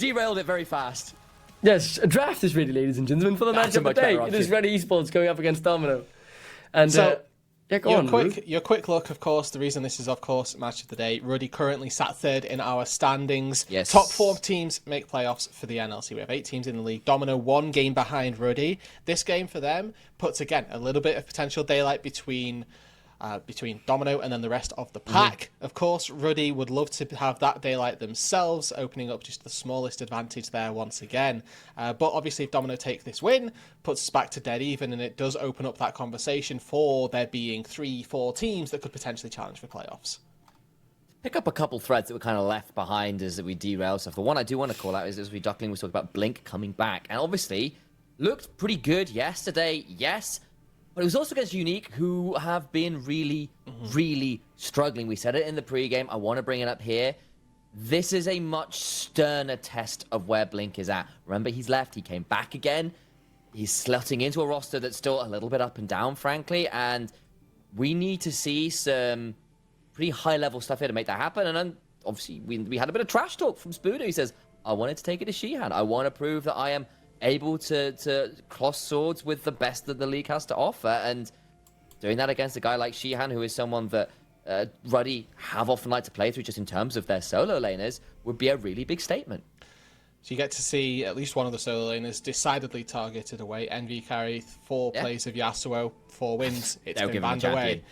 derailed it very fast. Yes, a draft is ready, ladies and gentlemen, for the match of the day. It is Ruddy Esports going up against Domino. And so, yeah, go on, your quick look, of course, the reason this is, of course, match of the day. Ruddy currently sat third in our standings. Yes. Top 4 teams make playoffs for the NLC. We have 8 teams in the league. Domino 1 game behind Ruddy. This game for them puts, again, a little bit of potential daylight between Domino and then the rest of the pack. Of course, Ruddy would love to have that daylight themselves, opening up just the smallest advantage there once again. But obviously, if Domino take this win, puts us back to dead even, and it does open up that conversation for there being 3-4 teams that could potentially challenge for playoffs. Pick up a couple threads that were kind of left behind as we derail stuff. The one I do want to call out is, as we Duckling was talking about, Blink coming back. And obviously, looked pretty good yesterday, yes. But it was also against Unique, who have been really, really struggling. We said it in the pregame. I want to bring it up here. This is a much sterner test of where Blink is at. Remember, he's left. He came back again. He's slotting into a roster that's still a little bit up and down, frankly. And we need to see some pretty high-level stuff here to make that happen. And then, obviously, we had a bit of trash talk from Spooner. He says, I wanted to take it to Sheehan. I want to prove that I am able to cross swords with the best that the league has to offer, and doing that against a guy like Sheehan, who is someone that Ruddy have often liked to play through just in terms of their solo laners, would be a really big statement. So you get to see at least one of the solo laners decidedly targeted away. Envy carry 4 plays of Yasuo, 4 wins. It's been banned away.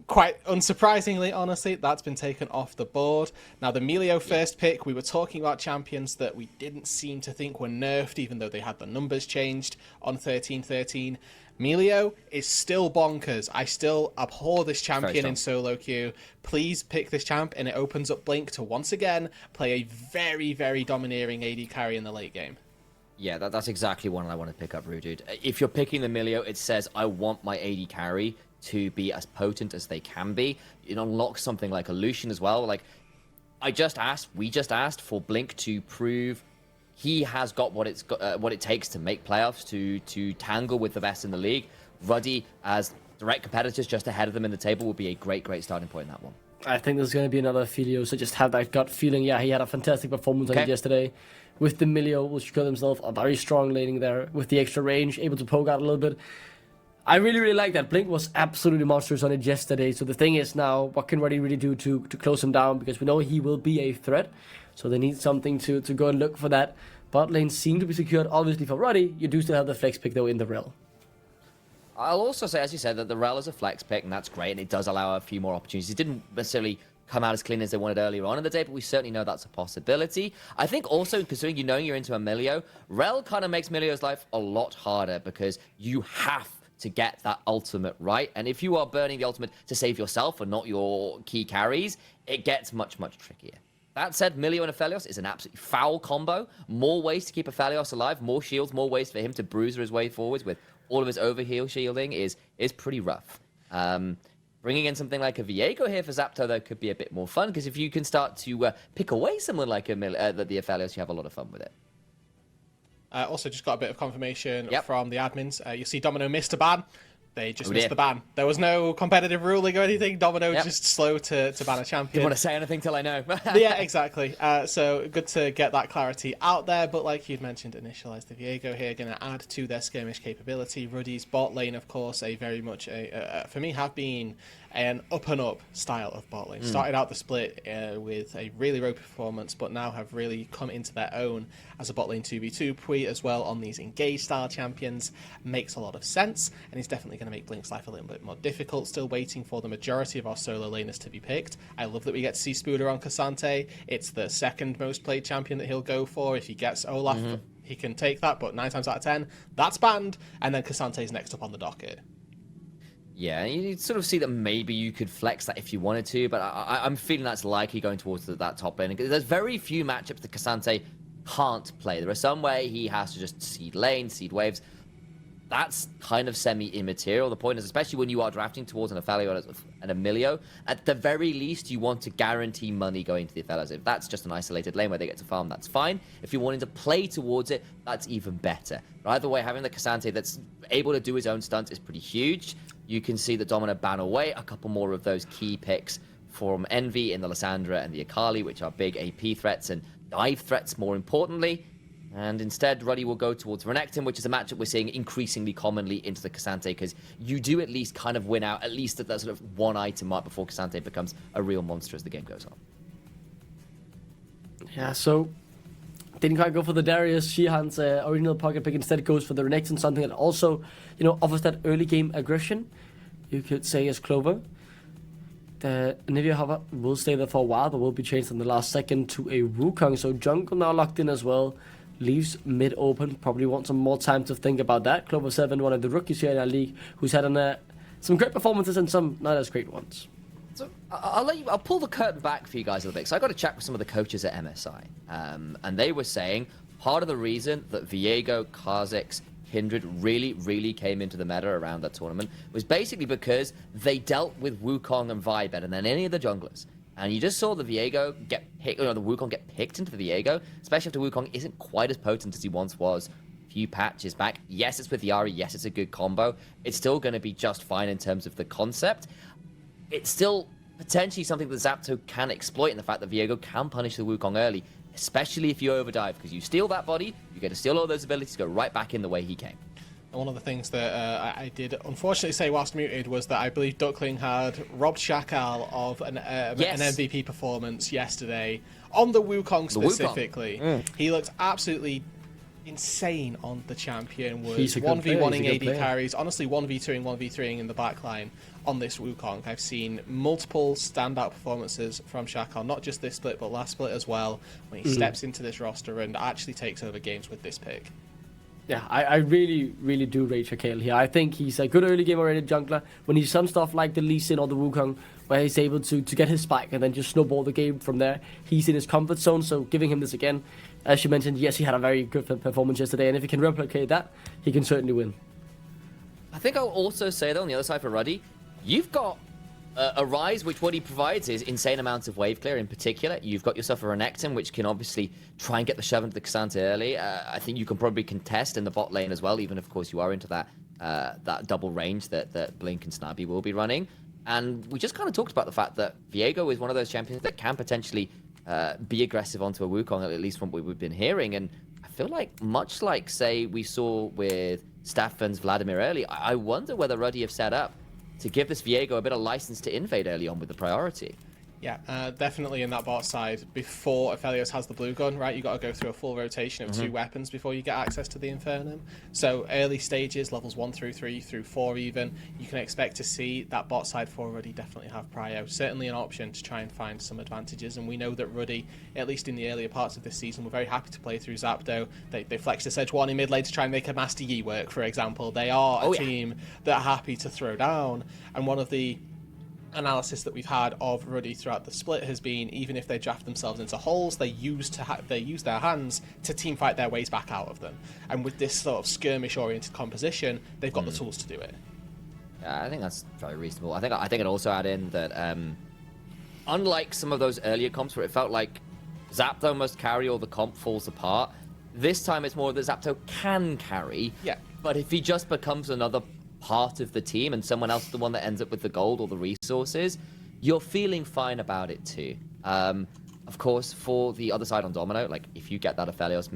Quite unsurprisingly, honestly, that's been taken off the board. Now, the Melio first pick, we were talking about champions that we didn't seem to think were nerfed, even though they had the numbers changed on 13-13. Melio is still bonkers. I still abhor this champion in solo queue. Please pick this champ, and it opens up Blink to once again play a very, very domineering AD carry in the late game. Yeah, that's exactly one I want to pick up, Rude. If you're picking the Melio, it says, I want my AD carry to be as potent as they can be. It unlocks something like a Lucian as well. Like, we just asked for Blink to prove he has got what it takes to make playoffs, to tangle with the best in the league. Ruddy, as direct competitors just ahead of them in the table, would be a great, great starting point in that one. I think there's going to be another Filio, so just have that gut feeling. Yeah, he had a fantastic performance on it yesterday with the Melio, which got himself a very strong laning there with the extra range, able to poke out a little bit. I really, really like that. Blink was absolutely monstrous on it yesterday. So the thing is now, what can Ruddy really do to close him down? Because we know he will be a threat. So they need something to go and look for that. Bot lane seemed to be secured, obviously, for Ruddy. You do still have the flex pick, though, in the Rel. I'll also say, as you said, that the Rel is a flex pick, and that's great, and it does allow a few more opportunities. It didn't necessarily come out as clean as they wanted earlier on in the day, but we certainly know that's a possibility. I think also, considering you're into a Melio, Rel kind of makes Melio's life a lot harder, because you have to get that ultimate right, and if you are burning the ultimate to save yourself and not your key carries, it gets much, much trickier. That said, Melio and Aphelios is an absolutely foul combo. More ways to keep Aphelios alive, more shields, more ways for him to bruiser his way forwards with all of his overheal shielding is pretty rough. Bringing in something like a Viego here for Zapto, though, could be a bit more fun, because if you can start to pick away someone like the Aphelios, you have a lot of fun with it. Also, just got a bit of confirmation from the admins. You see Domino missed a ban. They just missed the ban. There was no competitive ruling or anything. Domino just slow to ban a champion. Didn't want to say anything till I know. Yeah, exactly. So good to get that clarity out there. But like you'd mentioned, initialize the Viego here, going to add to their skirmish capability. Ruddy's bot lane, of course, a very much for me have been an up and up style of bot lane. Started out the split with a really rogue performance, but now have really come into their own as a bot lane 2v2 Pui as well on these engage style champions. Makes a lot of sense, and he's definitely going to make Blink's life a little bit more difficult. Still waiting for the majority of our solo laners to be picked. I love that we get to see Spooner on Cassante. It's the second most played champion that he'll go for. If he gets Olaf, he can take that, but 9 times out of 10, that's banned, and then Cassante's next up on the docket. Yeah, you sort of see that maybe you could flex that if you wanted to, but I'm feeling that's likely going towards that top lane. There's very few matchups that Cassante can't play. There are some where he has to just seed lane, seed waves. That's kind of semi-immaterial. The point is, especially when you are drafting towards an Aphelios and a Melio, at the very least, you want to guarantee money going to the Aphelios. If that's just an isolated lane where they get to farm, that's fine. If you're wanting to play towards it, that's even better. But either way, having the Cassante that's able to do his own stunts is pretty huge. You can see the Domino ban away a couple more of those key picks from Envy in the Lysandra and the Akali, which are big AP threats, and dive threats more importantly. And instead, Ruddy will go towards Renekton, which is a matchup we're seeing increasingly commonly into the Cassante, because you do at least kind of win out, at least at that sort of one item mark before Cassante becomes a real monster as the game goes on. Yeah, so didn't quite go for the Darius Shihan's original pocket pick. Instead, goes for the Renekton, something that also, offers that early game aggression, you could say, as Clover. The Nivea Hover will stay there for a while, but will be changed in the last second to a Wukong. So jungle now locked in as well. Leaves mid open. Probably want some more time to think about that. Clover 7, one of the rookies here in our league, who's had some great performances and some not as great ones. So I'll pull the curtain back for you guys a little bit. So I got to chat with some of the coaches at MSI, and they were saying part of the reason that Viego, Kha'Zix, Kindred really came into the meta around that tournament was basically because they dealt with Wukong and Vi better than any of the junglers. And you just saw the Viego get picked, the Wukong get picked into the Viego, especially after Wukong isn't quite as potent as he once was a few patches back. Yes, it's with Yari. Yes, it's a good combo. It's still going to be just fine in terms of the concept. It's still potentially something that Zapto can exploit in the fact that Viego can punish the Wukong early, especially if you overdive, because you steal that body, you get to steal all those abilities, go right back in the way he came. One of the things that I did unfortunately say whilst muted was that I believe Duckling had robbed Shakal of an MVP performance yesterday on the Wukong specifically. He looked absolutely insane on the champion, was 1v1ing AD carries, honestly 1v2ing, 1v3ing in the backline on this Wukong. I've seen multiple standout performances from Shakal, not just this split but last split as well, when he steps into this roster and actually takes over games with this pick. Yeah, I really do rate Shakal here. I think he's a good early game oriented jungler. When he's some stuff like the Lee Sin or the Wukong, where he's able to get his spike and then just snowball the game from there, he's in his comfort zone. So giving him this again, as you mentioned, yes, he had a very good performance yesterday, and if he can replicate that, he can certainly win. I think I'll also say, though, on the other side for Ruddy, you've got a Rise, which what he provides is insane amounts of wave clear in particular. You've got yourself a Renekton, which can obviously try and get the shove into the Cassante early. I think you can probably contest in the bot lane as well, even if, of course, you are into that double range that Blink and Snabby will be running. And we just kind of talked about the fact that Viego is one of those champions that can potentially be aggressive onto a Wukong, at least from what we've been hearing. And I feel like, much like, say, we saw with Staffan's Vladimir early, I wonder whether Ruddy have set up to give this Viego a bit of license to invade early on with the priority. Yeah, definitely in that bot side. Before Aphelios has the blue gun, right, you got to go through a full rotation of 2 weapons before you get access to the Infernum. So early stages, levels 1 through 3, through 4 even, you can expect to see that bot side for Ruddy definitely have prio. Certainly an option to try and find some advantages. And we know that Ruddy, at least in the earlier parts of this season, were very happy to play through Zapdo. They flexed a Sejuani mid lane to try and make a Master Yi work, for example. They are a team that are happy to throw down. And one of the analysis that we've had of Ruddy throughout the split has been, even if they draft themselves into holes, they use their hands to team fight their ways back out of them. And with this sort of skirmish oriented composition, they've got the tools to do it. Yeah, I think that's very reasonable. I think I'd also add in that unlike some of those earlier comps where it felt like Zapdo must carry or the comp falls apart, this time it's more that Zapdo can carry. Yeah. But if he just becomes another part of the team and someone else is the one that ends up with the gold or the resources, you're feeling fine about it too. Of course, for the other side on Domino, like if you get that Aphelios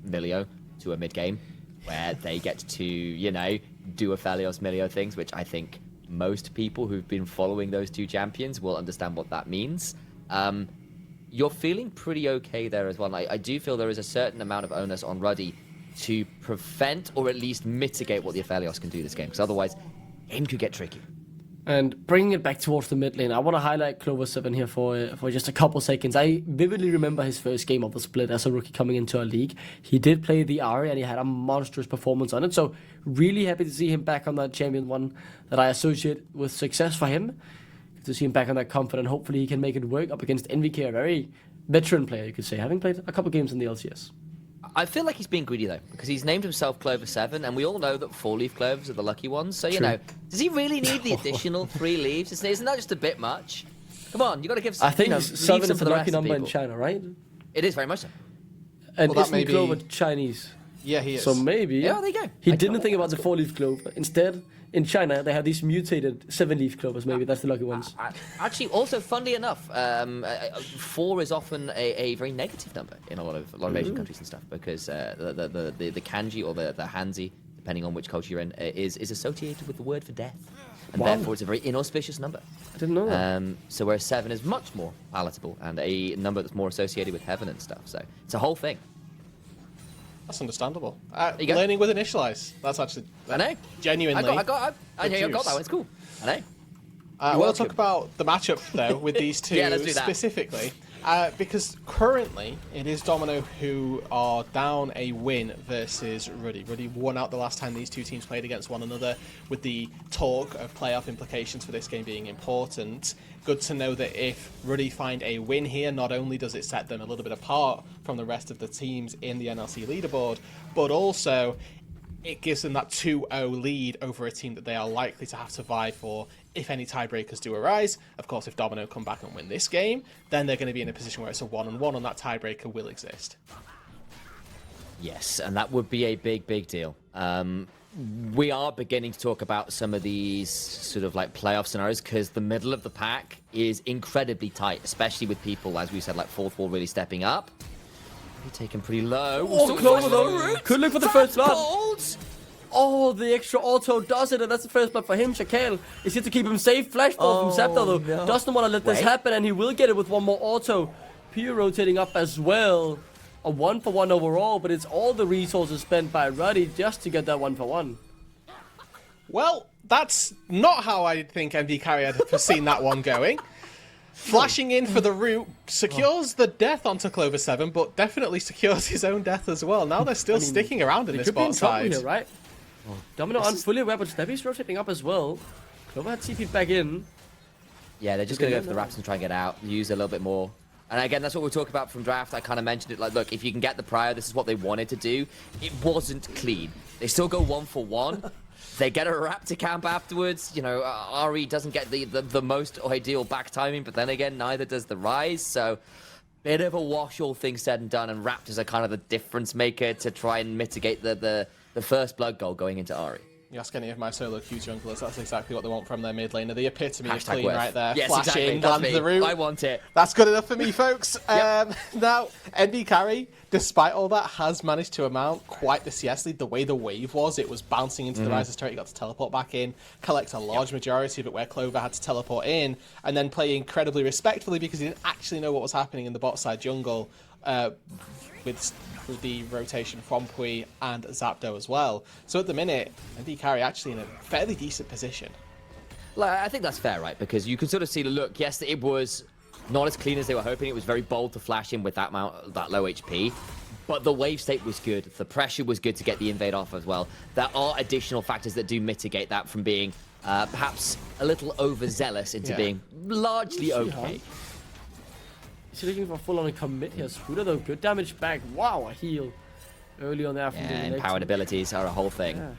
Milio to a mid game where they get to, do Aphelios Milio things, which I think most people who've been following those two champions will understand what that means. You're feeling pretty okay there as well. And I do feel there is a certain amount of onus on Ruddy to prevent or at least mitigate what the Aphelios can do this game, because otherwise, game could get tricky. And bringing it back towards the mid lane, I want to highlight Clover 7 here for just a couple seconds. I vividly remember his first game of the split as a rookie coming into our league. He did play the Ahri and he had a monstrous performance on it, so really happy to see him back on that champion one that I associate with success for him. To see him back on that comfort, and hopefully he can make it work up against NVK, a very veteran player, you could say, having played a couple games in the LCS. I feel like he's being greedy, though, because he's named himself Clover 7, and we all know that 4-leaf clovers are the lucky ones. So, does he really need the additional 3 leaves? Isn't that just a bit much? Come on, you got to give some, I think 7 is the lucky number in people. China, right? It is very much so. And isn't Clover Chinese? Yeah, he is. So maybe... Yeah, there you go. He didn't think about the 4-leaf clover. Instead, in China, they have these mutated 7-leaf clovers. Maybe that's the lucky ones. Actually, also, funnily enough, 4 is often a very negative number in a lot of Asian countries and stuff, because the kanji or the hanzi, depending on which culture you're in, is associated with the word for death. And therefore, it's a very inauspicious number. I didn't know that. So whereas 7 is much more palatable and a number that's more associated with heaven and stuff. So it's a whole thing. That's understandable. you go. Learning with Initialize. That's actually I know. genuinely. I got that one. It's cool. I know. We'll talk about the matchup though with these two Yeah, let's do that. specifically, because currently it is Domino who are down a win versus Ruddy. Ruddy won out the last time these two teams played against one another, with the talk of playoff implications for this game being important. Good to know that if Ruddy find a win here, not only does it set them a little bit apart from the rest of the teams in the NLC leaderboard, but also it gives them that 2-0 lead over a team that they are likely to have to vie for if any tiebreakers do arise. Of course, if Domino come back and win this game, then they're going to be in a position where it's a 1-on-1 and that tiebreaker will exist. Yes, and that would be a big deal. We are beginning to talk about some of these sort of like playoff scenarios, because the middle of the pack is incredibly tight, especially with people, as we said, like Fourth Wall really stepping up. We're taken pretty low. Oh, Clover though. Could look for the first blood. Oh, the extra auto does it, and that's the first blood for him. Shakale is here to keep him safe. Flashball from Zapdo though. No. Doesn't want to let this happen, and he will get it with one more auto. Pure rotating up as well. A 1-for-1 overall, but it's all the resources spent by Ruddy just to get that 1-for-1. Well, that's not how I think MD Carry had foreseen that one going. Flashing in for the root secures the death onto Clover 7, but definitely secures his own death as well. Now they're still sticking around in this bot side. Here, right? Domino aren't fully aware, but Stebby's rotating up as well. Clover had TP'd back in. Yeah, they're just going to go for the wraps and try and get out, use a little bit more. And again, that's what we talk about from draft. I kind of mentioned it, like, look, if you can get the prior, this is what they wanted to do. It wasn't clean. They still go 1-for-1. They get a Raptor camp afterwards. You know, Ari doesn't get the most ideal back timing, but then again, neither does the Rise. So, bit of a wash, all things said and done. And Raptors are kind of the difference maker to try and mitigate the first blood goal going into Ari. You ask any of my solo queue junglers, that's exactly what they want from their mid laner. The epitome of clean Whiff. right there. Yes, Flash exactly. in, land the root. I want it. That's good enough for me, folks. Now, NB Carry, despite all that, has managed to amount quite the CS lead. The way the wave was, it was bouncing into the Riser's turret. He got to teleport back in, collect a large majority of it where Clover had to teleport in, and then play incredibly respectfully because he didn't actually know what was happening in the bot side jungle with the rotation from Pui and Zapdo as well. So at the minute, NB Carry actually in a fairly decent position. I think that's fair, right? Because you can sort of see the look. Yes, it was not as clean as they were hoping. It was very bold to flash in with that low HP. But the wave state was good. The pressure was good to get the invade off as well. There are additional factors that do mitigate that from being perhaps a little overzealous into being largely okay. He's looking for full-on commit here. Scooter though, good damage back. Wow, a heal early on there from the and powered abilities are a whole thing. Yeah.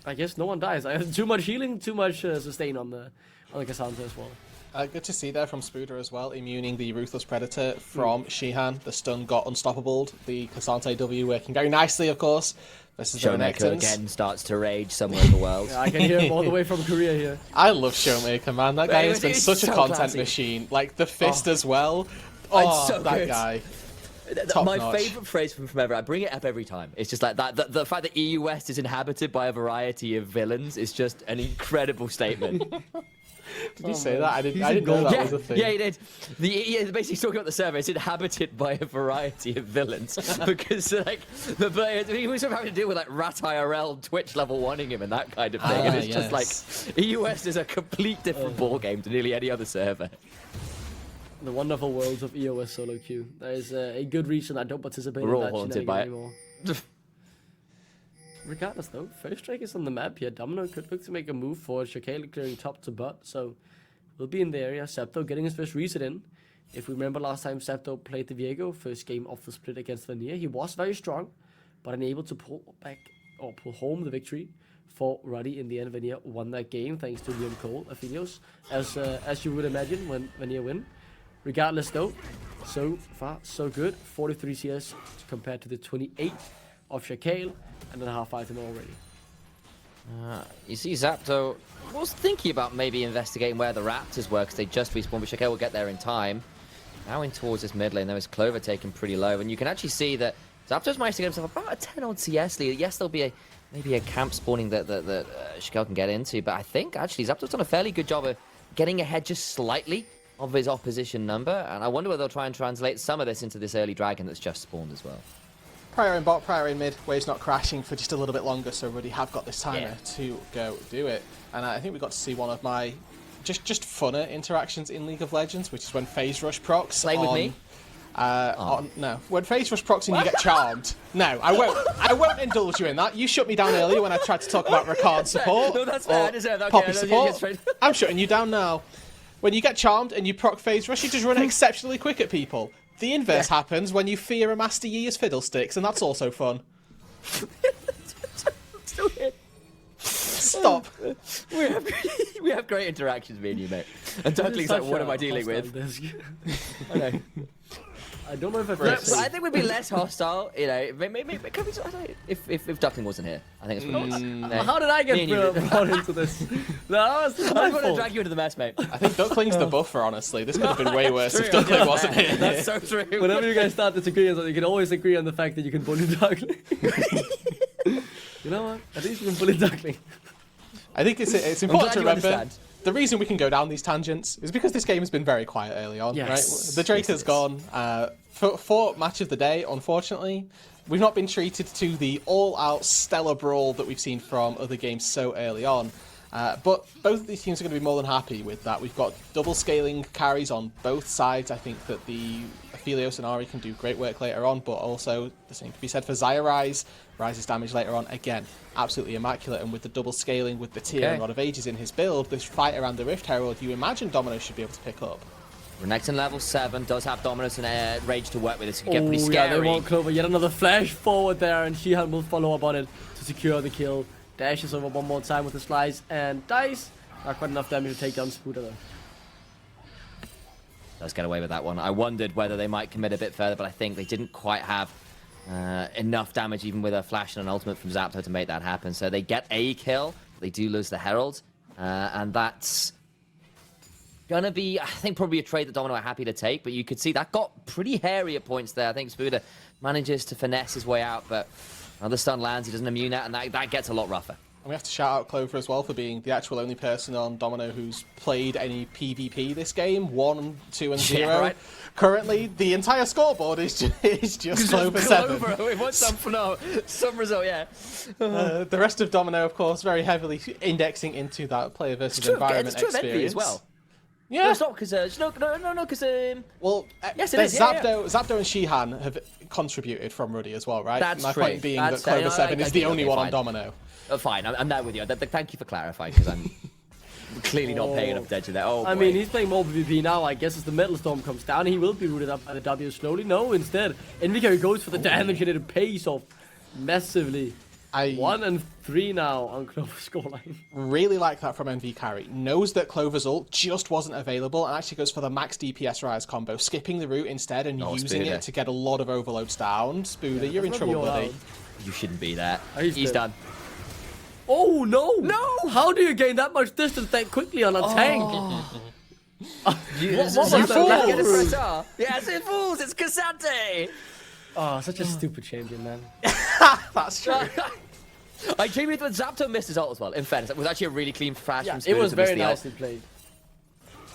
I guess no one dies. Too much healing, too much sustain on the Cassandra as well. Good to see there from Spooder as well, immuning the Ruthless Predator from Shihan. The stun got unstoppable. The Cassante W working very nicely, of course. This is Showmaker again starts to rage somewhere in the world. Yeah, I can hear him all the way from Korea here. I love Showmaker, man. That guy has been such a content classy. machine. Like, the fist as well. Oh, so that good. guy. My notch. favorite phrase from ever, I bring it up every time. It's just like that. The fact that EU West is inhabited by a variety of villains is just an incredible statement. Did you say that? I didn't know that was a thing. Yeah, he did. Basically talking about the server, it's inhabited by a variety of villains because like the players, he was sort of having to deal with like Rat IRL, Twitch level wanting him and that kind of thing, and it's just like EU West is a complete different ball game to nearly any other server. The wonderful worlds of EOS solo queue. That is a good reason I don't participate We're in all that haunted by it. anymore. Regardless though, first strike is on the map here. Domino could look to make a move forward. Shakale clearing top to bot, so we'll be in the area. Zapdo getting his first reset in. If we remember last time Zapdo played the Viego, first game of the split against Vanilla, he was very strong, but unable to pull back or pull home the victory for Ruddy in the end. Vanilla won that game thanks to Liam Cole, Aphelios, as you would imagine when Vanilla win. Regardless though, so far so good. 43 CS compared to the 28 of Shakale, and then a half item already. You see Zapdo was thinking about maybe investigating where the Raptors were because they just respawned, which okay, we'll get there in time. Now in towards this mid lane, there is Clover taken pretty low, and you can actually see that Zapdos managed to get himself about a 10 on CS lead. Yes, there'll be maybe a camp spawning that Shakel can get into, but I think actually Zapdos done a fairly good job of getting ahead just slightly of his opposition number, and I wonder whether they'll try and translate some of this into this early dragon that's just spawned as well. Prior in bot, prior in mid, waves not crashing for just a little bit longer, so Ruddy have got this timer to go do it. And I think we got to see one of my just funner interactions in League of Legends, which is when phase rush procs Play with me? No, when phase rush procs and you get charmed. No, I won't. I won't indulge you in that. You shut me down earlier when I tried to talk about Ricard support. No, that's fair. I deserve that. Poppy support. I'm shutting you down now. When you get charmed and you proc phase rush, you just run exceptionally quick at people. The inverse happens when you fear a Master Yi as fiddlesticks, and that's also fun. Still here. Stop. We have great interactions, me and you, mate. And Duckling's like, what am I dealing with? I know. I don't know if I've I think we'd be less hostile, you know. Maybe if Duckling wasn't here, I think it's probably. How did I get brought into this? No, I was going to drag you into the mess, mate. I think Duckling's the buffer, honestly. This could have been way worse if Duckling wasn't here. That's so true. Whenever you guys start disagreeing on something, you can always agree on the fact that you can bully Duckling. You know what? At least you can bully Duckling. I think it's important to remember. The reason we can go down these tangents is because this game has been very quiet early on, right? The Drake has gone for match of the day, unfortunately. We've not been treated to the all-out stellar brawl that we've seen from other games so early on. But both of these teams are going to be more than happy with that. We've got double scaling carries on both sides. I think that the Aphelios and Ari can do great work later on, but also the same can be said for Xayah Ryze. Ryze's damage later on, again, absolutely immaculate. And with the double scaling, with the Tier and Rod of Ages in his build, this fight around the Rift Herald, you imagine Domino should be able to pick up. Renekton level 7 does have Dominus and Rage to work with. This can get pretty scary. Yeah, they want Clover. Yet another flash forward there, and Shihan will follow up on it to secure the kill. Dashes over one more time with the slice and dies. Not quite enough damage to take down Spooder though. Does get away with that one. I wondered whether they might commit a bit further, but I think they didn't quite have enough damage even with a flash and an ultimate from Zapdo to make that happen. So they get a kill. They do lose the Herald. And that's gonna be, I think, probably a trade that Domino are happy to take, but you could see that got pretty hairy at points there. I think Spooder manages to finesse his way out, but another stun lands, he doesn't immune that, and that gets a lot rougher. And we have to shout out Clover as well for being the actual only person on Domino who's played any PvP this game. 1, 2, and 0. Yeah, right. Currently, the entire scoreboard is just Clover 7. We want some result, yeah. The rest of Domino, of course, very heavily indexing into that player versus environment experience. It's true of Envy as well. Yeah, no, it's not because well, yes, it is. Zapdo and Shihan have contributed from Ruddy as well, right? That's My true. point being that Clover 7 is the only one on Domino. Fine, I'm there with you. Thank you for clarifying, because I'm clearly not paying enough attention there. Oh, I mean, he's playing more PvP now. I guess as the Metal Storm comes down, he will be rooted up by the W slowly. No, instead, Envy goes for the damage and it pays off massively. 1 and 3 now on Clover's scoreline. Really like that from MV Carry. Knows that Clover's ult just wasn't available and actually goes for the max DPS Ryze combo, skipping the route instead and using it to get a lot of overloads down. Spooder, you're in trouble, buddy. You shouldn't be there. He's done. Oh, no! No! How do you gain that much distance that quickly on a tank? What was that? Yes, it fools! It's Cassante! Oh, such a stupid champion, man. That's true. I champion when Zapdo missed his ult as well. In fairness, it was actually a really clean flash from Spooder. It was very nicely played.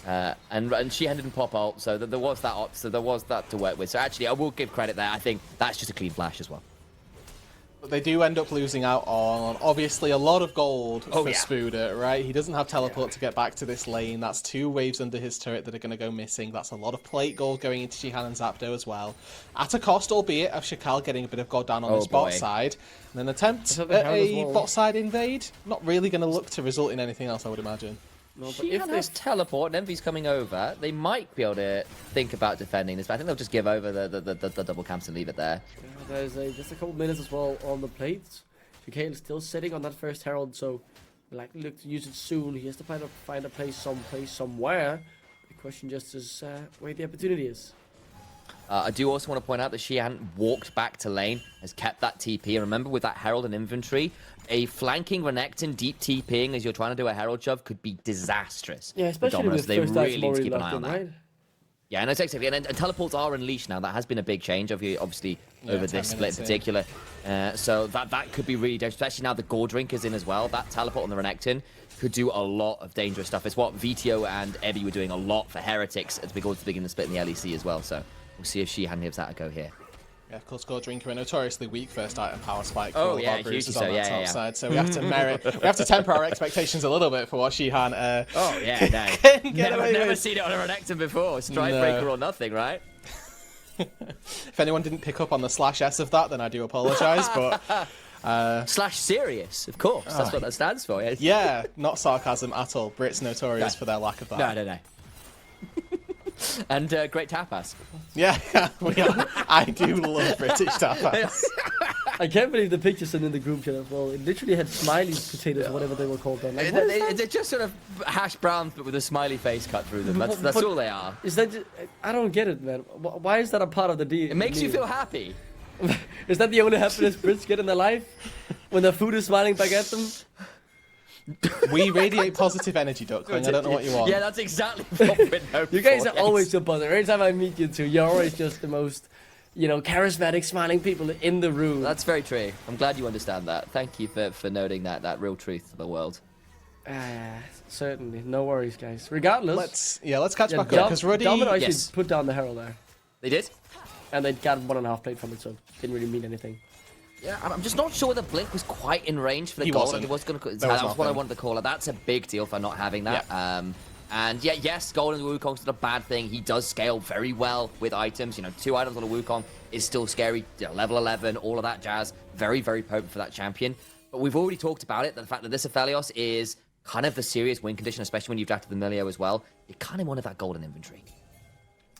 And she didn't pop ult, so there was that op, so there was that to work with. So actually, I will give credit there. I think that's just a clean flash as well. But they do end up losing out on, obviously, a lot of gold for Spooder, right? He doesn't have teleport to get back to this lane. That's 2 waves under his turret that are going to go missing. That's a lot of plate gold going into Shihan and Zapdo as well. At a cost, albeit, of Shakel getting a bit of gold down on his bot side. And an attempt at a bot side invade. Not really going to look to result in anything else, I would imagine. No, but if there's teleport and Envy's coming over, they might be able to think about defending this, but I think they'll just give over the double camps and leave it there. Yeah, there's just a couple minutes as well on the plates. Shakel is still sitting on that first Herald, so likely look to use it soon. He has to find a place someplace somewhere. The question just is where the opportunity is. I do also want to point out that she hadn't walked back to lane, has kept that TP. And remember, with that Herald and inventory, a flanking Renekton deep TPing as you're trying to do a Herald shove could be disastrous. Yeah, especially Domino, with so they first really need to keep an left eye on that. right? Yeah, and exactly. And teleports are unleashed now. That has been a big change, obviously, over this split in particular. So that could be really dangerous, especially now the Gore Drink is in as well. That teleport on the Renekton could do a lot of dangerous stuff. It's what VTO and Ebby were doing a lot for Heretics as we go to the beginning of the split in the LEC as well. So we'll see if Shihan gives that a go here. Yeah, of course, Gore Drinker, a notoriously weak first item power spike for Oh, all of yeah, our bruisers hugely on so, that yeah, top side. So we have to temper our expectations a little bit for what Shihan Oh, yeah, no. Never seen it on a Renekton before. Strike breaker or nothing, right? If anyone didn't pick up on the /S of that, then I do apologise, but... Slash serious, of course. That's what that stands for. Yeah, yeah, not sarcasm at all. Brits notorious for their lack of that. No. And great tapas. Yeah, I do love British tapas. I can't believe the picture sent in the group chat as well. It literally had smiley potatoes, whatever they were called then. Like, They're just sort of hash browns, but with a smiley face cut through them. That's all they are. Is that just, I don't get it, man. Why is that a part of the deal? It makes you feel happy. Is that the only happiness Brits get in their life? When their food is smiling back at them? We radiate positive energy, Duckling. I don't know what you want. Yeah, that's exactly what we're hoping You guys for, are always so positive. Every time I meet you two, you're always just the most, charismatic, smiling people in the room. That's very true. I'm glad you understand that. Thank you for noting that real truth to the world. Certainly. No worries, guys. Regardless. Let's catch back up, because Ruddy... Domino actually put down the Herald there. They did? And they got 1.5 plate from it, so it didn't really mean anything. Yeah, I'm just not sure the blink was quite in range for the goal. That was what I wanted to call it. That's a big deal for not having that. Yeah. And yes, Golden Wukong's not a bad thing. He does scale very well with items. 2 items on a Wukong is still scary. Level 11, all of that jazz. Very, very potent for that champion. But we've already talked about it, the fact that this Aphelios is kind of the serious win condition, especially when you've drafted the Milio as well. You kind of wanted that golden inventory.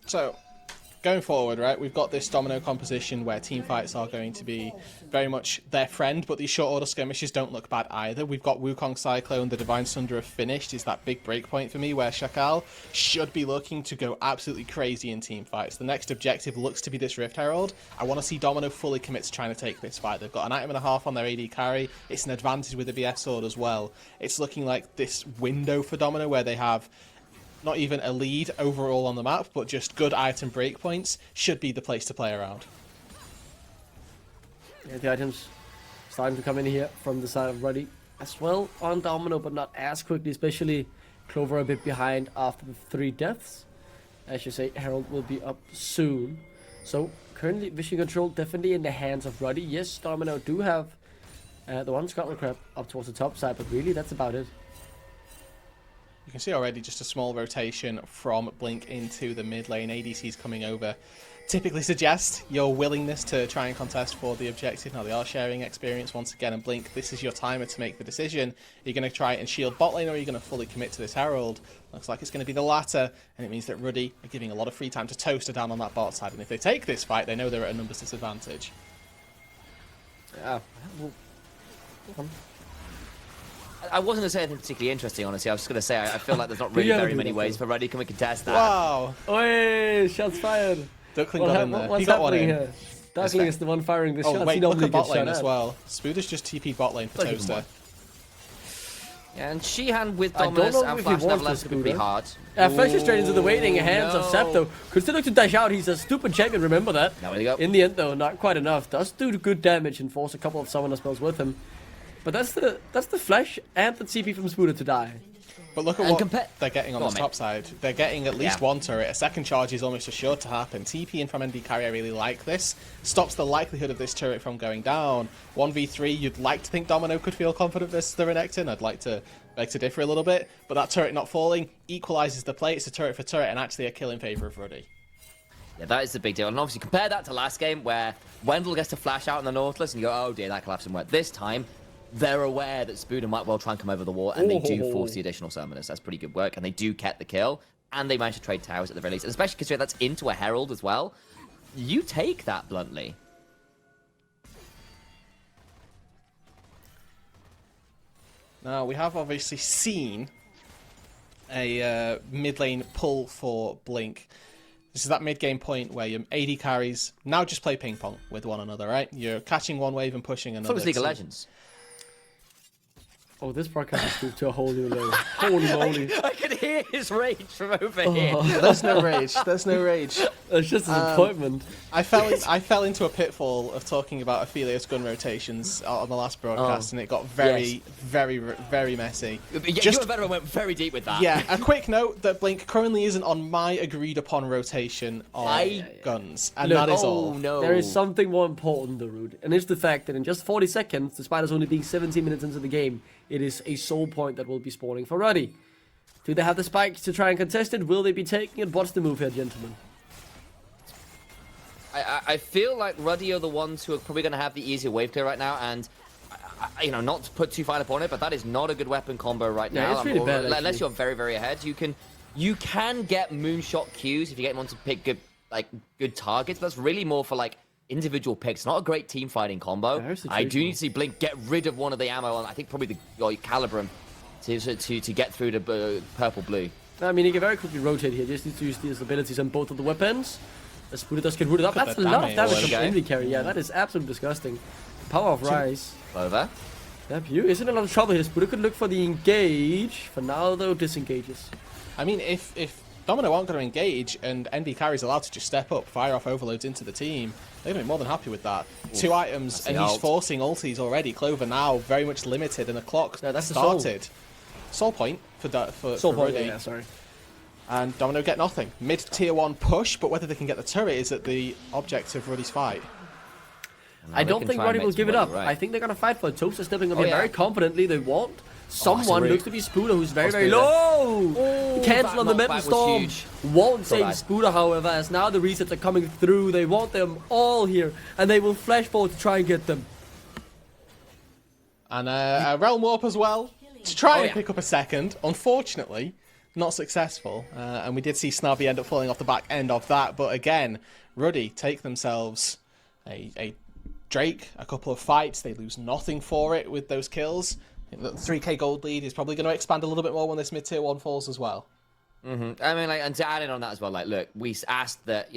So, going forward, right, we've got this Domino composition where team fights are going to be very much their friend, but these short order skirmishes don't look bad either. We've got Wukong Cyclone, the Divine Sunder have finished, is that big breakpoint for me where Shakal should be looking to go absolutely crazy in team fights. The next objective looks to be this Rift Herald. I want to see Domino fully commit to trying to take this fight. They've got an item and a half on their AD carry. It's an advantage with the BF sword as well. It's looking like this window for Domino where they have not even a lead overall on the map, but just good item breakpoints should be the place to play around. Yeah, the items starting to come in here from the side of Ruddy as well on Domino, but not as quickly, especially Clover a bit behind after the 3 deaths. As you say, Herald will be up soon. So currently vision control definitely in the hands of Ruddy. Yes, Domino do have the one Scotland Crab up towards the top side, but really that's about it. You can see already just a small rotation from Blink into the mid lane. ADC's coming over. Typically suggest your willingness to try and contest for the objective. Now they are sharing experience once again, and Blink, this is your timer to make the decision. Are you going to try and shield bot lane, or are you going to fully commit to this Herald? Looks like it's going to be the latter, and it means that Ruddy are giving a lot of free time to toaster down on that bot side, and if they take this fight, they know they're at a numbers disadvantage. Yeah. I wasn't going to say anything particularly interesting, honestly. I was just going to say I feel like there's not really very many ways for Ruddy. Can we contest that? Wow! Oi, shots fired! Duckling got in there. What's He got one in. here? Duckling is the one firing the shots. Oh wait, he look at bot gets lane shot as at. well. Spooder's just TP bot lane for Toaster. Yeah, and Shihan with I don't Dominus know and if he Flash level wants 11 to could be pretty hard. Flashes straight into the waiting hands of no. Sep though. Could still look to dash out. He's a stupid champion, remember that. Now there you go. In the end though, not quite enough. Does do good damage and force a couple of summoner spells with him. But that's the flash and the TP from Spooder to die. But look at what they're getting on Go the on, top mate. side. They're getting at least one turret. A second charge is almost assured to happen. TP in from ND carry, I really like this. Stops the likelihood of this turret from going down. 1v3, you'd like to think Domino could feel confident versus the Renekton. I'd like to beg to differ a little bit. But that turret not falling equalizes the play. It's a turret for turret and actually a kill in favor of Ruddy. Yeah, that is the big deal. And obviously compare that to last game where Wendell gets to flash out in the Nautilus and you go, oh dear, that collapsed and work. This time, they're aware that Spooder might well try and come over the wall, and they do force the additional summoners. That's pretty good work, and they do get the kill, and they manage to trade towers at the very least, and especially considering that's into a Herald as well. You take that bluntly. Now, we have obviously seen a mid lane pull for Blink. This is that mid-game point where your AD carries now just play ping pong with one another, right? You're catching one wave and pushing another. So it's League of Legends. Oh, this broadcast has moved to a whole new level. Holy moly. I could hear his rage from over here. There's no rage. There's no rage. It's just disappointment. I fell into a pitfall of talking about Aphelios gun rotations on the last broadcast, and it got very messy. You and Veteran went very deep with that. Yeah, a quick note that Blink currently isn't on my agreed upon rotation of guns, and Look, that is all. No. There is something more important, the Rude, and it's the fact that in just 40 seconds, despite us only being 17 minutes into the game, it is a soul point that will be spawning for Ruddy. Do they have the spikes to try and contest it? Will they be taking it? What's the move here, gentlemen? I feel like Ruddy are the ones who are probably going to have the easier wave clear right now, and you know, not to put too fine upon it, but that is not a good weapon combo right now. It's really bad, unless you're very ahead. You can get moonshot Qs if you get them on to pick good targets. But that's really more for like individual picks. Not a great team fighting combo. I do need to see Blink get rid of one of the ammo on, I think probably the Calibrum to get through to purple blue. I mean, he can very quickly rotate here. Just needs to use these abilities on both of the weapons. As Buddha does get rooted up. That's a lot of damage from enemy carry. Yeah, that is absolutely disgusting. Power of Rise. Over. Yep, you is in a lot of trouble here. Buddha could look for the engage. For now, though, disengages. I mean, if Domino aren't going to engage and NB carry's allowed to just step up, fire off overloads into the team, they're going to be more than happy with that. Ooh, 2 items, and he's forcing ultis already. Clover now very much limited, and the clock started. Soul point for Ruddy. Yeah, sorry. And Domino get nothing. Mid-tier 1 push, but whether they can get the turret is at the object of Ruddy's fight. I don't think Ruddy will give it up. Right. I think they're going to fight for it. Toast is stepping up here very confidently. They want. Someone looks to be Spooder, who's very low. Cancel on the Metal Storm. Won't save Spooder, however, as now the resets are coming through. They want them all here, and they will flash forward to try and get them. And a Realm Warp as well, to try and pick up a second. Unfortunately, not successful. And we did see Snobby end up falling off the back end of that. But again, Ruddy take themselves a Drake, a couple of fights. They lose nothing for it with those kills. The 3k gold lead is probably going to expand a little bit more when this mid-tier 1 falls as well. I mean, like, and to add in on that as well, like, look, we asked that,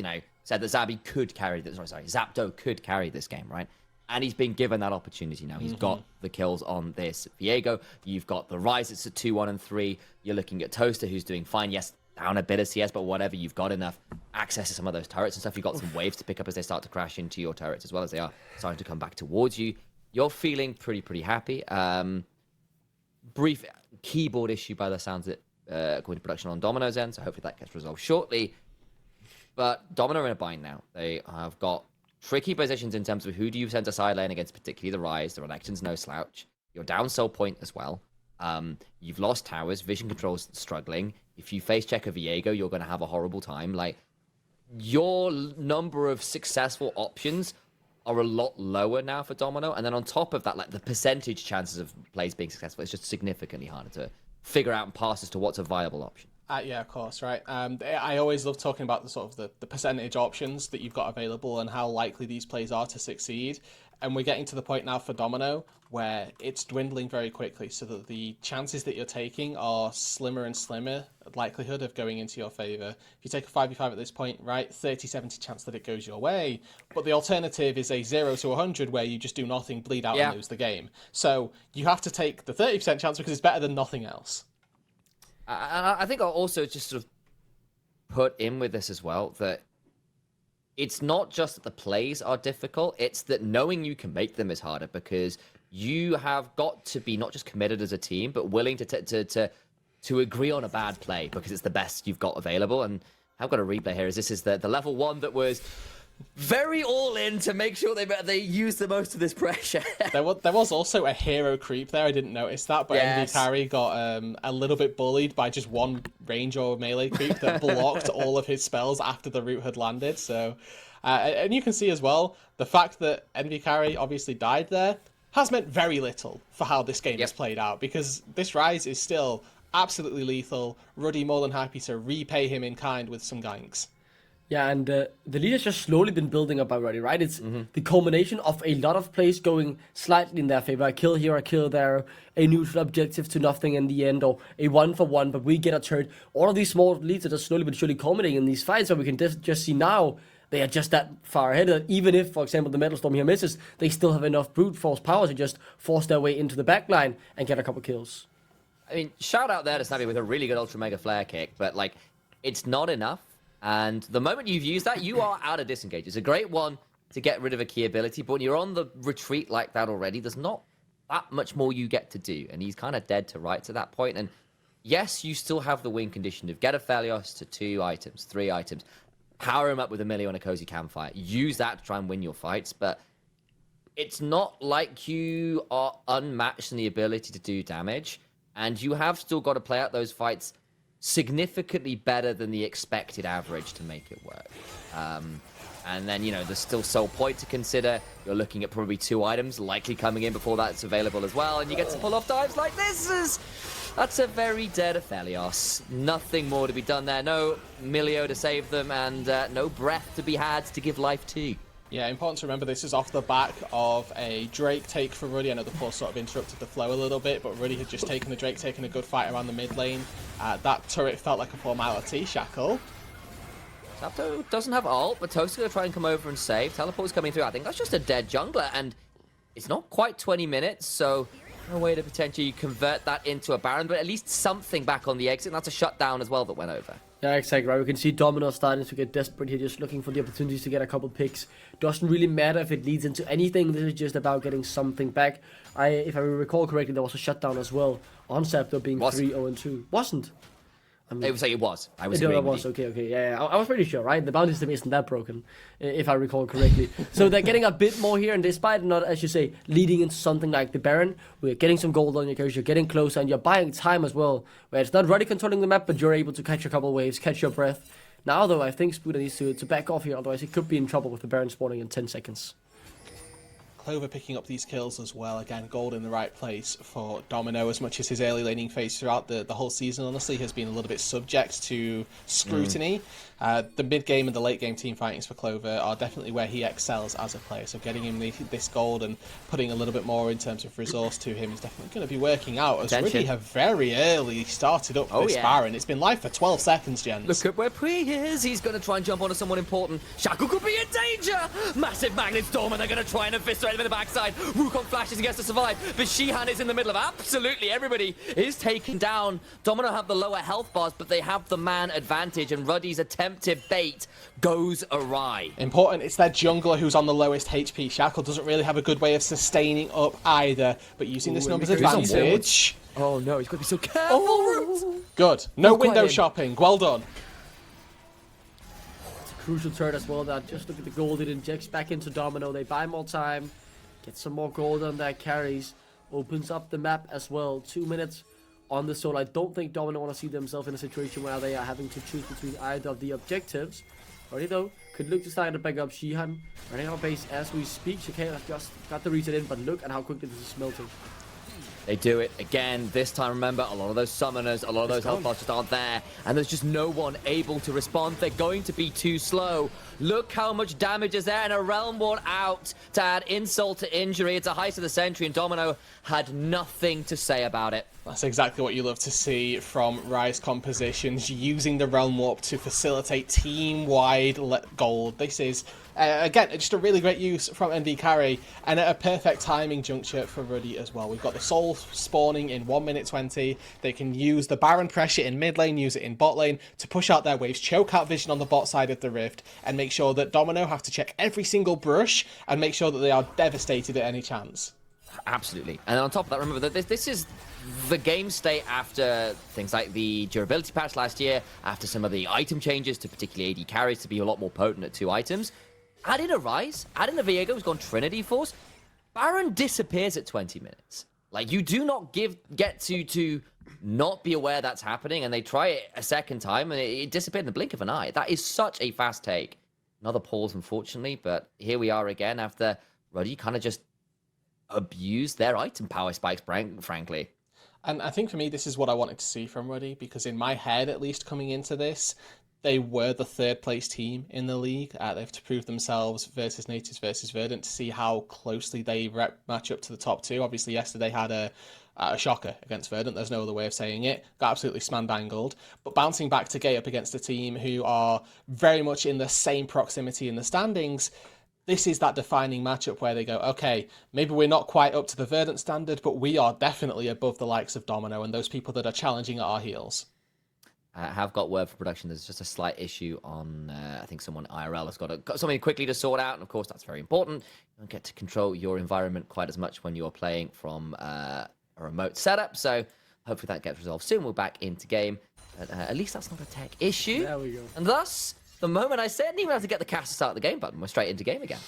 said that Zabby could carry this, Zapdo could carry this game, right? And he's been given that opportunity now. He's got the kills on this Viego. You've got the Rise, it's at 2, 1, and 3. You're looking at Toaster, who's doing fine. Yes, down a bit of CS, but whatever. You've got enough access to some of those turrets and stuff. You've got some waves to pick up as they start to crash into your turrets, as well as they are starting to come back towards you. You're feeling pretty happy. Brief keyboard issue by the sounds of it, according to production on Domino's end, so hopefully that gets resolved shortly. But Domino are in a bind now. They have got tricky positions in terms of who do you send to side lane against, particularly the Rise. The Renekton's no slouch. You're down soul point as well. You've lost towers. Vision control's struggling. If you face check a Viego, you're going to have a horrible time. Like, your number of successful options are a lot lower now for Domino, and then on top of that, like, the percentage chances of plays being successful is just significantly harder to figure out and pass as to what's a viable option. Yeah, of course, right. I always love talking about the percentage options that you've got available and how likely these plays are to succeed. And we're getting to the point now for Domino where it's dwindling very quickly, so that the chances that you're taking are slimmer and slimmer, likelihood of going into your favor. If you take a 5v5 at this point, right, 30-70 chance that it goes your way. But the alternative is a 0 to 100 where you just do nothing, bleed out, and lose the game. So you have to take the 30% chance because it's better than nothing else. And I think I'll also just sort of put in with this as well that it's not just that the plays are difficult, it's that knowing you can make them is harder, because you have got to be not just committed as a team, but willing to agree on a bad play because it's the best you've got available. And I've got a replay here. This is the level 1 that was very all in to make sure they use the most of this pressure. There was also a hero creep there. I didn't notice that, but NV Carry got a little bit bullied by just one range or melee creep that blocked all of his spells after the root had landed. So, and you can see as well, the fact that NV Carry obviously died there has meant very little for how this game has played out, because this Rise is still absolutely lethal. Ruddy more than happy to repay him in kind with some ganks. Yeah, and the lead has just slowly been building up already, right? It's the culmination of a lot of plays going slightly in their favor. A kill here, a kill there, a neutral objective to nothing in the end, or a 1-for-1, but we get a turret. All of these small leads are just slowly but surely culminating in these fights, where we can just see now they are just that far ahead. That even if, for example, the Metal Storm here misses, they still have enough brute force power to just force their way into the backline and get a couple kills. I mean, shout out there to Snappy with a really good Ultra Mega Flare kick, but like, it's not enough. And the moment you've used that, you are out of disengage. It's a great one to get rid of a key ability, but when you're on the retreat like that already, there's not that much more you get to do. And he's kind of dead to rights at that point. And yes, you still have the win condition of get a Aphelios to 2 items, 3 items, power him up with a melee and a cozy campfire. Use that to try and win your fights, but it's not like you are unmatched in the ability to do damage. And you have still got to play out those fights significantly better than the expected average to make it work. And then, you know, there's still Soul Point to consider. You're looking at probably 2 items likely coming in before that's available as well. And you get to pull off dives like this. That's a very dead Aphelios. Nothing more to be done there. No Milio to save them, and no breath to be had to give life to. Yeah, important to remember this is off the back of a Drake take for Ruddy. I know the pulse sort of interrupted the flow a little bit, but Ruddy had just taken the Drake, taking a good fight around the mid lane. That turret felt like a formality. Shackle. Zapdo doesn't have ult, but Toast's going to try and come over and save. Teleport's coming through. I think that's just a dead jungler, and it's not quite 20 minutes, so no way to potentially convert that into a Baron, but at least something back on the exit, and that's a shutdown as well that went over. Yeah, exactly right. We can see Domino starting to get desperate here, just looking for the opportunities to get a couple picks. Doesn't really matter if it leads into anything. This is just about getting something back. If I recall correctly, there was a shutdown as well on Zapdo being 3-0-2. Wasn't? I mean, It was like it was. I was. It was okay. Yeah. I was pretty sure, right? The bounty system isn't that broken, if I recall correctly. So they're getting a bit more here, and despite not, as you say, leading into something like the Baron, we're getting some gold on your carries. You're getting closer, and you're buying time as well, where it's not Ruddy controlling the map, but you're able to catch a couple waves, catch your breath. Now, though, I think Spooner needs to back off here, otherwise he could be in trouble with the Baron spawning in 10 seconds. Clover picking up these kills as well. Again, gold in the right place for Domino, as much as his early laning phase throughout the whole season, honestly, has been a little bit subject to scrutiny. The mid-game and the late-game team fightings for Clover are definitely where he excels as a player, so getting him this gold and putting a little bit more in terms of resource to him is definitely going to be working out, as Ruddy have very early started up this Baron. It's been live for 12 seconds, gents. Look at where Pri is. He's going to try and jump onto someone important. Shackle could be in danger. Massive Magnet Storm, and they're going to try and eviscerate him in the backside. Wukong flashes and gets to survive, but Shihan is in the middle of absolutely everybody. Is taken down. Domino have the lower health bars, but they have the man advantage, and Ruddy's attempted bait goes awry. Important, it's their jungler who's on the lowest HP. Shackle doesn't really have a good way of sustaining up either, but using this numbers advantage. Oh no, he's got to be so careful. Good. No window shopping. Well done. It's a crucial turn as well. That just look at the gold it injects back into Domino. They buy more time, get some more gold on their carries, opens up the map as well. 2 minutes on the soul. I don't think Domino want to see themselves in a situation where they are having to choose between either of the objectives. Already though, could look to start to back up Shihan. Running out of base as we speak. Shikane has just got the reset in, but look at how quickly this is smelting. They do it again. This time, remember, a lot of those summoners, a lot of those health bars just aren't there, and there's just no one able to respond. They're going to be too slow. Look how much damage is there, and a Realm Ward out to add insult to injury. It's a heist of the century, and Domino had nothing to say about it. That's exactly what you love to see from Rise Compositions, using the Realm Warp to facilitate team-wide gold. This is, again, just a really great use from NV Carry, and at a perfect timing juncture for Ruddy as well. We've got the Soul spawning in 1 minute 20. They can use the Baron pressure in mid lane, use it in bot lane to push out their waves, choke out vision on the bot side of the Rift, and make sure that Domino have to check every single brush and make sure that they are devastated at any chance. Absolutely. And on top of that, remember that this is the game state after things like the durability patch last year, after some of the item changes to particularly AD carries to be a lot more potent at 2 items. Add in a Rise, add in a Viego who's gone Trinity Force. Baron disappears at 20 minutes. Like, you do not get to not be aware that's happening, and they try it a second time, and it disappeared in the blink of an eye. That is such a fast take. Another pause, unfortunately, but here we are again after Ruddy kind of just abused their item power spikes, frankly. And I think for me, this is what I wanted to see from Ruddy, because in my head, at least coming into this, they were the third place team in the league. They have to prove themselves versus Natives versus Verdant to see how closely they match up to the top two. Obviously, yesterday had a shocker against Verdant. There's no other way of saying it. Got absolutely sman-bangled. But bouncing back to Gate up against a team who are very much in the same proximity in the standings, this is that defining matchup where they go, okay, maybe we're not quite up to the Verdant standard, but we are definitely above the likes of Domino and those people that are challenging at our heels. I have got word for production. There's just a slight issue on, I think someone IRL has got something quickly to sort out. And of course, that's very important. You don't get to control your environment quite as much when you're playing from a remote setup. So hopefully that gets resolved soon. We're back into game. But at least that's not a tech issue. There we go. And thus, the moment I said, didn't even have to get the cast to start the game button. We're straight into game again.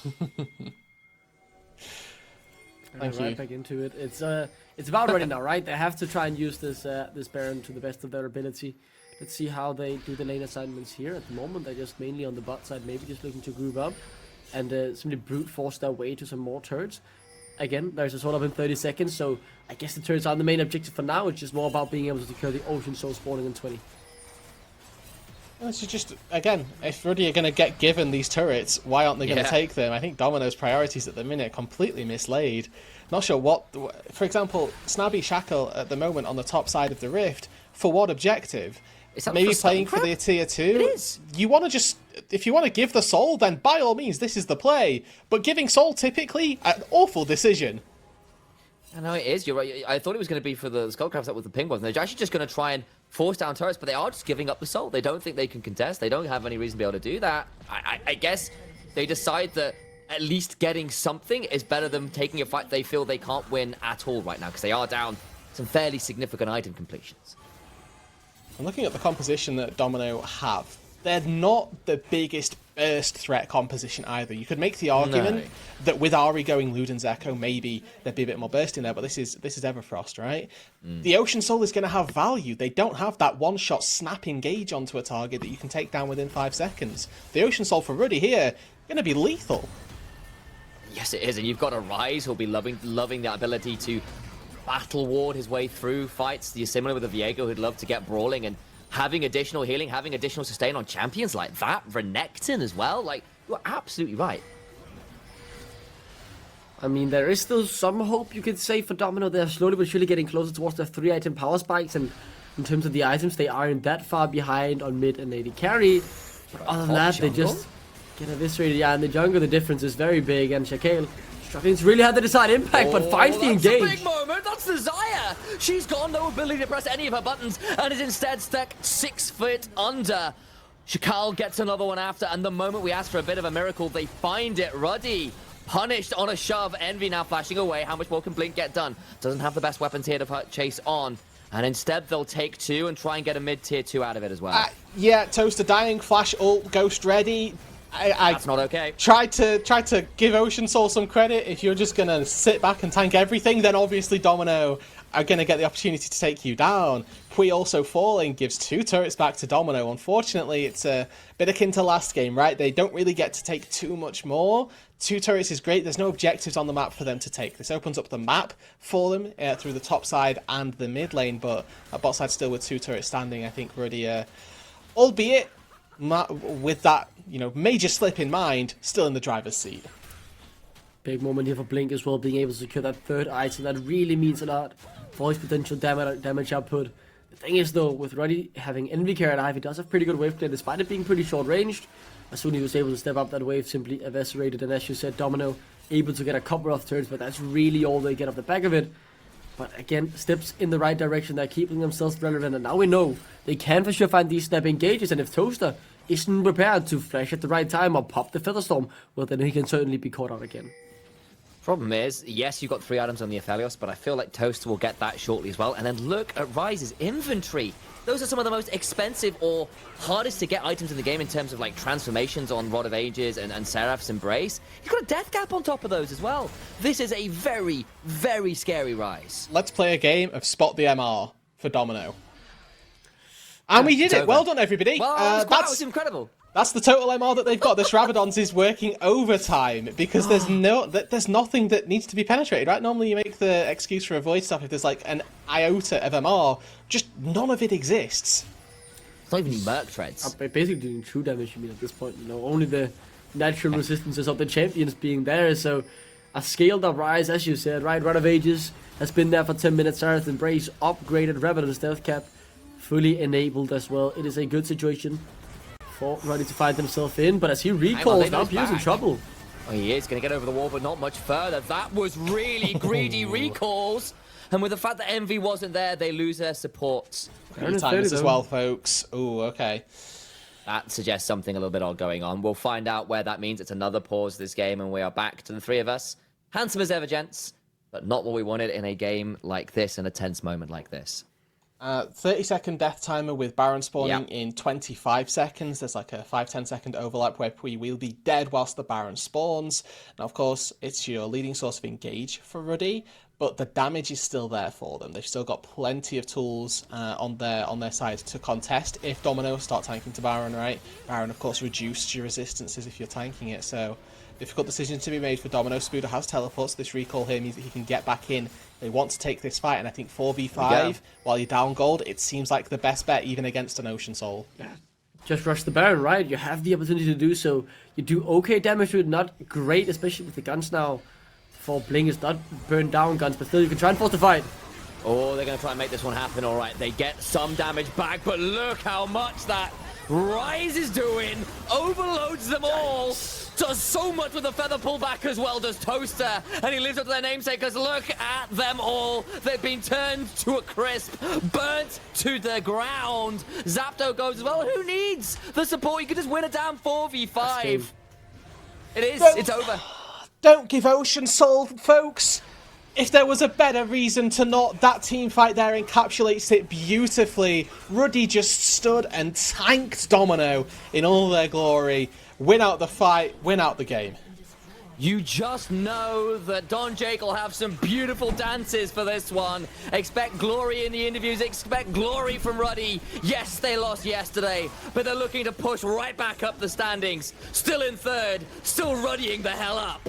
Thank you. Right back into it. It's about ready now, right? They have to try and use this Baron to the best of their ability. Let's see how they do the lane assignments here. At the moment, they're just mainly on the bot side, maybe just looking to group up and simply brute force their way to some more turrets. Again, there's a sword up in 30 seconds, so I guess the turrets aren't the main objective for now. It's just more about being able to secure the Ocean Soul spawning in 20. This is just, again, if Ruddy are going to get given these turrets, why aren't they going to take them? I think Domino's priorities at the minute are completely mislaid. Not sure what... For example, Snabby Shackle at the moment on the top side of the Rift, for what objective? Maybe playing for the tier 2? It is. You want to just... If you want to give the soul, then by all means, this is the play. But giving soul, typically, an awful decision. I know it is. You're right. I thought it was going to be for the Skullcrabs up with the Penguins. They're actually just going to try and force down turrets, but they are just giving up the soul. They don't think they can contest. They don't have any reason to be able to do that. I guess they decide that at least getting something is better than taking a fight they feel they can't win at all right now, because they are down some fairly significant item completions. I'm looking at the composition that Domino have. They're not the biggest burst threat composition either. You could make the argument that with Ari going Luden's Echo, maybe there'd be a bit more burst in there, but this is Everfrost, right? The Ocean Soul is going to have value. They don't have that one-shot snap engage onto a target that you can take down within 5 seconds. The Ocean Soul for Ruddy here, going to be lethal. Yes, it is, and you've got a Rise who'll be loving the ability to battle ward his way through fights. You're similar with the Viego who'd love to get brawling, and having additional healing, having additional sustain on champions like that, Renekton as well, like, you're absolutely right. I mean, there is still some hope, you could say, for Domino. They're slowly but surely getting closer towards their 3-item power spikes, and in terms of the items, they aren't that far behind on mid and AD carry. But other than that, they just get eviscerated. Yeah, in the jungle, the difference is very big, and Shaquille struggling to really have the desired impact, but finds the engage. That's a big moment. That's the Zaya. She's got no ability to press any of her buttons and is instead stuck 6 foot under. Shakal gets another one after, and the moment we ask for a bit of a miracle, they find it. Ruddy punished on a shove. Envy now flashing away. How much more can Blink get done? Doesn't have the best weapons here to chase on. And instead, they'll take 2 and try and get a mid-tier 2 out of it as well. Yeah, Toaster dying, flash ult, Ghost ready. That's not okay. Try to give Ocean Soul some credit. If you're just going to sit back and tank everything, then obviously Domino are going to get the opportunity to take you down. Pui also falling gives 2 turrets back to Domino. Unfortunately, it's a bit akin to last game, right? They don't really get to take too much more. 2 turrets is great. There's no objectives on the map for them to take. This opens up the map for them through the top side and the mid lane, but at bot side still with 2 turrets standing. I think Ruddy, albeit with that, major slip in mind, still in the driver's seat. Big moment here for Blink as well, being able to secure that 3rd item. That really means a lot for his potential damage output. The thing is, though, with Ruddy having Envy carry alive, he does have pretty good wave play, despite it being pretty short ranged. As soon as he was able to step up, that wave simply eviscerated, and as you said, Domino able to get a couple of turns, but that's really all they get off the back of it. But again, steps in the right direction, they're keeping themselves relevant, and now we know they can for sure find these snap engages, and if Toaster isn't prepared to flash at the right time or pop the Featherstorm, well, then he can certainly be caught out again. Problem is, yes, you've got 3 items on the Aphelios, but I feel like Toaster will get that shortly as well. And then look at Rise's inventory. Those are some of the most expensive or hardest to get items in the game in terms of like transformations on Rod of Ages and Seraph's Embrace. He's got a death cap on top of those as well. This is a very, very scary Rise. Let's play a game of Spot the MR for Domino. And we did it. Well done, everybody. Well, that was incredible. That's the total MR that they've got. This Rabadon's is working overtime because there's nothing that needs to be penetrated, right? Normally you make the excuse for avoid stuff if there's like an iota of MR. Just none of it exists. It's not even Merc treads. I'm basically doing true damage, you mean, at this point. You know, only the natural resistances of the champions being there. So a scaled up Rise, as you said, right? Rod of Ages has been there for 10 minutes. Earth Embrace upgraded. Revenant Stealth Cap fully enabled as well. It is a good situation for Ruddy to find himself in. But as he recalls, now Pew's in trouble. Oh, he is going to get over the wall, but not much further. That was really greedy recalls. And with the fact that Envy wasn't there, they lose their support. Timers as well, folks. Ooh, okay. That suggests something a little bit odd going on. We'll find out where that means. It's another pause this game, and we are back to the three of us. Handsome as ever, gents, but not what we wanted in a game like this, in a tense moment like this. 30-second death timer with Baron spawning in 25 seconds. There's like a 5-10 second overlap where we will be dead whilst the Baron spawns. Now, of course, it's your leading source of engage for Ruddy, but the damage is still there for them. They've still got plenty of tools on their side to contest if Domino start tanking to Baron, right? Baron, of course, reduced your resistances if you're tanking it, so difficult decision to be made for Domino. Spuda has teleports. This recall here means that he can get back in. They want to take this fight, and I think 4v5, while you're down gold, it seems like the best bet, even against an Ocean Soul. Yeah. Just rush the Baron, right? You have the opportunity to do so. You do okay damage to it, not great, especially with the guns now. For Bling is not burned down guns, but still you can try and force the fight. Oh, they're going to try and make this one happen, all right. They get some damage back, but look how much that Rise is doing. Overloads them all. Does so much with the feather pullback as well, does Toaster. And he lives up to their namesake, because look at them all. They've been turned to a crisp, burnt to the ground. Zapdo goes as well. Who needs the support? You could just win a damn 4v5. It is. It's over. Don't give Ocean Soul, folks. If there was a better reason to not, that team fight there encapsulates it beautifully. Ruddy just stood and tanked Domino in all their glory. Win out the fight, win out the game. You just know that Don Jake will have some beautiful dances for this one. Expect glory in the interviews, expect glory from Ruddy. Yes, they lost yesterday, but they're looking to push right back up the standings. Still in third, still ruddying the hell up.